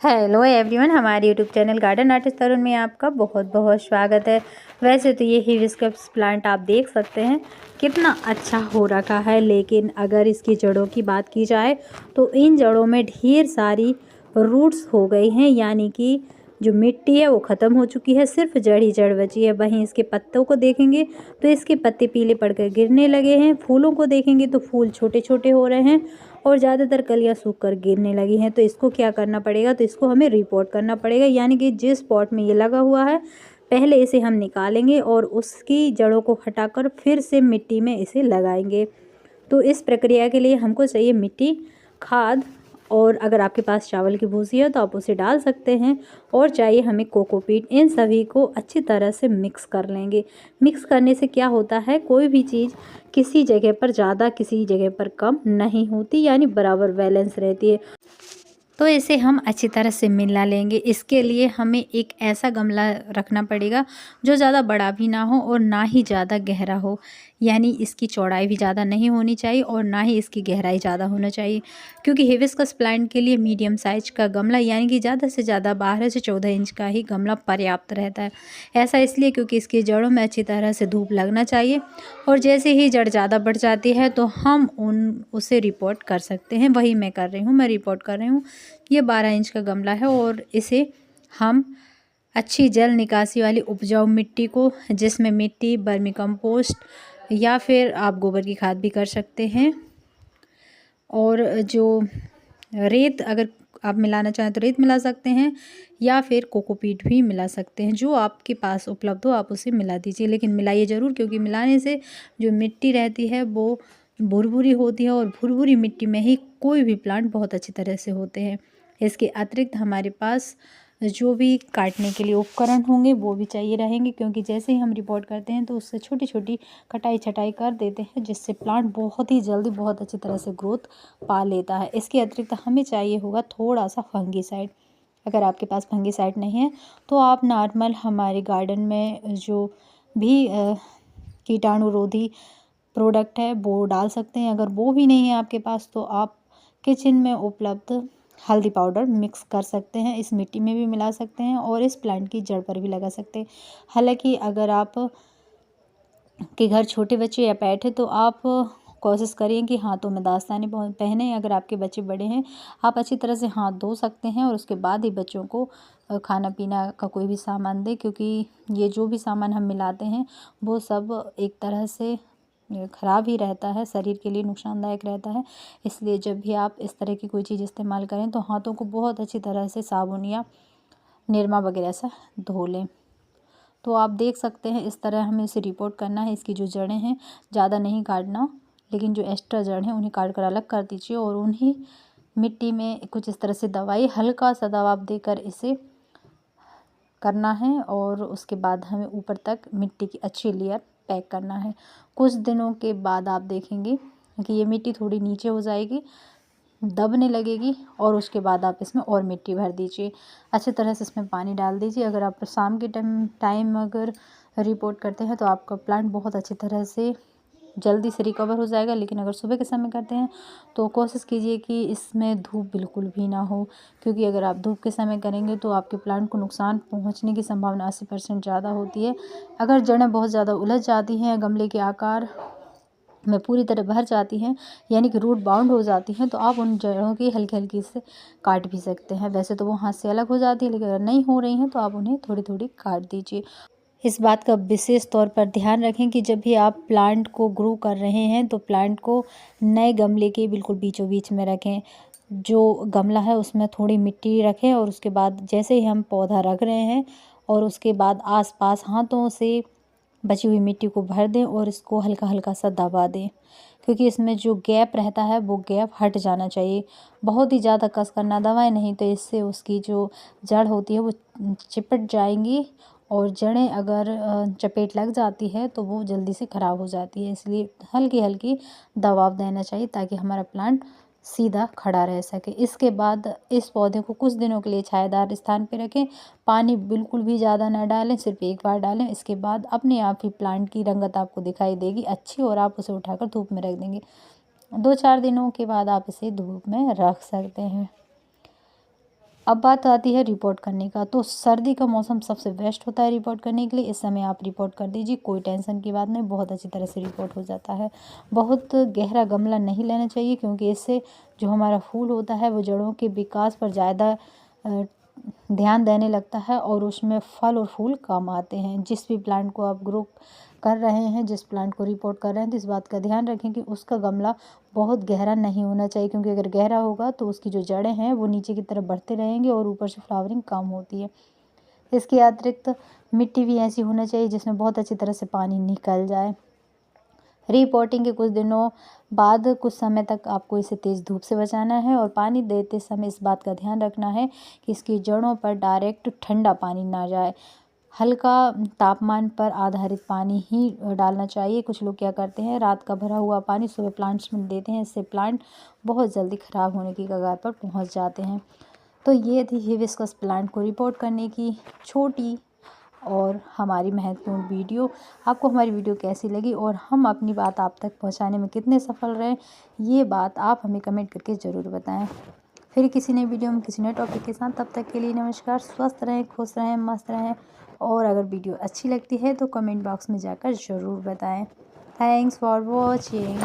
Hello everyone, हमारे YouTube channel garden artist तरुण में आपका बहुत बहुत स्वागत है। वैसे तो ये हिबिस्कस प्लांट आप देख सकते हैं कितना अच्छा हो रखा है, लेकिन अगर इसकी जड़ों की बात की जाए तो इन जड़ों में ढेर सारी रूट्स हो गई हैं, यानी कि जो मिट्टी है वो ख़त्म हो चुकी है, सिर्फ जड़ ही जड़ बची है। वहीं इसके पत्तों को देखेंगे तो इसके पत्ते पीले पड़कर गिरने लगे हैं। फूलों को देखेंगे तो फूल छोटे छोटे हो रहे हैं और ज़्यादातर कलियां सूख कर गिरने लगी हैं। तो इसको क्या करना पड़ेगा, तो इसको हमें रिपोर्ट करना पड़ेगा, यानी कि जिस पॉट में ये लगा हुआ है पहले इसे हम निकालेंगे और उसकी जड़ों को हटाकर फिर से मिट्टी में इसे लगाएंगे। तो इस प्रक्रिया के लिए हमको चाहिए मिट्टी, खाद, और अगर आपके पास चावल की भूसी है तो आप उसे डाल सकते हैं, और चाहिए हमें कोकोपीट। इन सभी को अच्छी तरह से मिक्स कर लेंगे। मिक्स करने से क्या होता है, कोई भी चीज़ किसी जगह पर ज़्यादा किसी जगह पर कम नहीं होती, यानी बराबर बैलेंस रहती है। तो इसे हम अच्छी तरह से मिला लेंगे। इसके लिए हमें एक ऐसा गमला रखना पड़ेगा जो ज़्यादा बड़ा भी ना हो और ना ही ज़्यादा गहरा हो, यानी इसकी चौड़ाई भी ज़्यादा नहीं होनी चाहिए और ना ही इसकी गहराई ज़्यादा होना चाहिए, क्योंकि हिबिस्कस प्लांट के लिए मीडियम साइज का गमला यानी कि ज़्यादा से ज़्यादा 12 से 14 इंच का ही गमला पर्याप्त रहता है। ऐसा इसलिए क्योंकि इसकी जड़ों में अच्छी तरह से धूप लगना चाहिए, और जैसे ही जड़ ज़्यादा बढ़ जाती है तो हम उसे रिपोर्ट कर सकते हैं। वही मैं कर रही हूँ, मैं रिपोर्ट कर रही हूँ। ये 12 इंच का गमला है और इसे हम अच्छी जल निकासी वाली उपजाऊ मिट्टी को, जिसमें मिट्टी, वर्मी कंपोस्ट या फिर आप गोबर की खाद भी कर सकते हैं, और जो रेत अगर आप मिलाना चाहें तो रेत मिला सकते हैं, या फिर कोकोपीट भी मिला सकते हैं। जो आपके पास उपलब्ध हो आप उसे मिला दीजिए, लेकिन मिलाइए ज़रूर, क्योंकि मिलाने से जो मिट्टी रहती है वो भुरभुरी होती है, और भुरभुरी मिट्टी में ही कोई भी प्लांट बहुत अच्छी तरह से होते हैं। इसके अतिरिक्त हमारे पास जो भी काटने के लिए उपकरण होंगे वो भी चाहिए रहेंगे, क्योंकि जैसे ही हम रिपोर्ट करते हैं तो उससे छोटी छोटी कटाई छटाई कर देते हैं, जिससे प्लांट बहुत ही जल्दी बहुत अच्छी तरह से ग्रोथ पा लेता है। इसके अतिरिक्त हमें चाहिए होगा थोड़ा सा फंगीसाइड। अगर आपके पास फंगीसाइड नहीं है तो आप नॉर्मल हमारे गार्डन में जो भी कीटाणुरोधी प्रोडक्ट है वो डाल सकते हैं। अगर वो भी नहीं है आपके पास तो आप किचन में उपलब्ध हल्दी पाउडर मिक्स कर सकते हैं, इस मिट्टी में भी मिला सकते हैं और इस प्लांट की जड़ पर भी लगा सकते हैं। हालांकि अगर आप के घर छोटे बच्चे या पेट है तो आप कोशिश करिए कि हाथों में दस्ताने पहने। अगर आपके बच्चे बड़े हैं आप अच्छी तरह से हाथ धो सकते हैं और उसके बाद ही बच्चों को खाना पीना का कोई भी सामान दें, क्योंकि ये जो भी सामान हम मिलाते हैं वो सब एक तरह से ख़राब ही रहता है, शरीर के लिए नुकसानदायक रहता है। इसलिए जब भी आप इस तरह की कोई चीज़ इस्तेमाल करें तो हाथों को बहुत अच्छी तरह से साबुन या निरमा वगैरह से धो लें। तो आप देख सकते हैं इस तरह हमें इसे रिपोर्ट करना है। इसकी जो जड़ें हैं ज़्यादा नहीं काटना, लेकिन जो एक्स्ट्रा जड़ हैं उन्हें काट कर अलग कर दीजिए, और उन्हीं मिट्टी में कुछ इस तरह से दवाई, हल्का सा दबाव देकर इसे करना है, और उसके बाद हमें ऊपर तक मिट्टी की अच्छी लेयर पैक करना है। कुछ दिनों के बाद आप देखेंगे कि ये मिट्टी थोड़ी नीचे हो जाएगी, दबने लगेगी, और उसके बाद आप इसमें और मिट्टी भर दीजिए। अच्छी तरह से इसमें पानी डाल दीजिए। अगर आप शाम के टाइम अगर रिपोर्ट करते हैं तो आपका प्लांट बहुत अच्छी तरह से जल्दी से रिकवर हो जाएगा, लेकिन अगर सुबह के समय करते हैं तो कोशिश कीजिए कि इसमें धूप बिल्कुल भी ना हो, क्योंकि अगर आप धूप के समय करेंगे तो आपके प्लांट को नुकसान पहुंचने की संभावना 80% ज़्यादा होती है। अगर जड़ें बहुत ज़्यादा उलझ जाती हैं, गमले के आकार में पूरी तरह भर जाती हैं, यानी कि रूट बाउंड हो जाती हैं, तो आप उन जड़ों की हल्की हल्की से काट भी सकते हैं। वैसे तो वो हाथ से अलग हो जाती है, लेकिन अगर नहीं हो रही हैं तो आप उन्हें थोड़ी थोड़ी काट दीजिए। इस बात का विशेष तौर पर ध्यान रखें कि जब भी आप प्लांट को ग्रो कर रहे हैं तो प्लांट को नए गमले के बिल्कुल बीचों बीच में रखें। जो गमला है उसमें थोड़ी मिट्टी रखें, और उसके बाद जैसे ही हम पौधा रख रहे हैं और उसके बाद आसपास हाथों से बची हुई मिट्टी को भर दें और इसको हल्का हल्का सा दबा दें, क्योंकि इसमें जो गैप रहता है वो गैप हट जाना चाहिए। बहुत ही ज़्यादा कस कर ना दबाएं, नहीं तो इससे उसकी जो जड़ होती है वो चिपट जाएंगी, और जड़ें अगर चपेट लग जाती है तो वो जल्दी से ख़राब हो जाती है। इसलिए हल्की हल्की दबाव देना चाहिए ताकि हमारा प्लांट सीधा खड़ा रह सके। इसके बाद इस पौधे को कुछ दिनों के लिए छायादार स्थान पे रखें। पानी बिल्कुल भी ज़्यादा ना डालें, सिर्फ एक बार डालें। इसके बाद अपने आप ही प्लांट की रंगत आपको दिखाई देगी अच्छी, और आप उसे उठाकर धूप में रख देंगे। 2-4 दिनों के बाद आप इसे धूप में रख सकते हैं। अब बात आती है रिपोर्ट करने का। तो सर्दी का मौसम सबसे बेस्ट होता है रिपोर्ट करने के लिए। इस समय आप रिपोर्ट कर दीजिए, कोई टेंशन की बात नहीं, बहुत अच्छी तरह से रिपोर्ट हो जाता है। बहुत गहरा गमला नहीं लेना चाहिए, क्योंकि इससे जो हमारा फूल होता है वो जड़ों के विकास पर ज़्यादा ध्यान देने लगता है और उसमें फल और फूल कम आते हैं। जिस भी प्लांट को आप ग्रो कर रहे हैं, जिस प्लांट को रिपोर्ट कर रहे हैं, तो इस बात का ध्यान रखें कि उसका गमला बहुत गहरा नहीं होना चाहिए, क्योंकि अगर गहरा होगा तो उसकी जो जड़ें हैं वो नीचे की तरफ बढ़ते रहेंगे और ऊपर से फ्लावरिंग कम होती है। इसके अतिरिक्त मिट्टी भी ऐसी होना चाहिए जिसमें बहुत अच्छी तरह से पानी निकल जाए। रिपोर्टिंग के कुछ दिनों बाद कुछ समय तक आपको इसे तेज़ धूप से बचाना है और पानी देते समय इस बात का ध्यान रखना है कि इसकी जड़ों पर डायरेक्ट ठंडा पानी ना जाए। हल्का तापमान पर आधारित पानी ही डालना चाहिए। कुछ लोग क्या करते हैं, रात का भरा हुआ पानी सुबह प्लांट्स में देते हैं, इससे प्लांट बहुत जल्दी ख़राब होने की कगार पर पहुंच जाते हैं। तो ये थी हिबिस्कस प्लांट को रिपोर्ट करने की छोटी और हमारी महत्वपूर्ण वीडियो। आपको हमारी वीडियो कैसी लगी और हम अपनी बात आप तक पहुंचाने में कितने सफल रहे, ये बात आप हमें कमेंट करके ज़रूर बताएं। फिर किसी नई वीडियो में किसी नए टॉपिक के साथ, तब तक के लिए नमस्कार। स्वस्थ रहें, खुश रहें, मस्त रहें और अगर वीडियो अच्छी लगती है तो कमेंट बॉक्स में जाकर ज़रूर बताएं। Thanks for watching.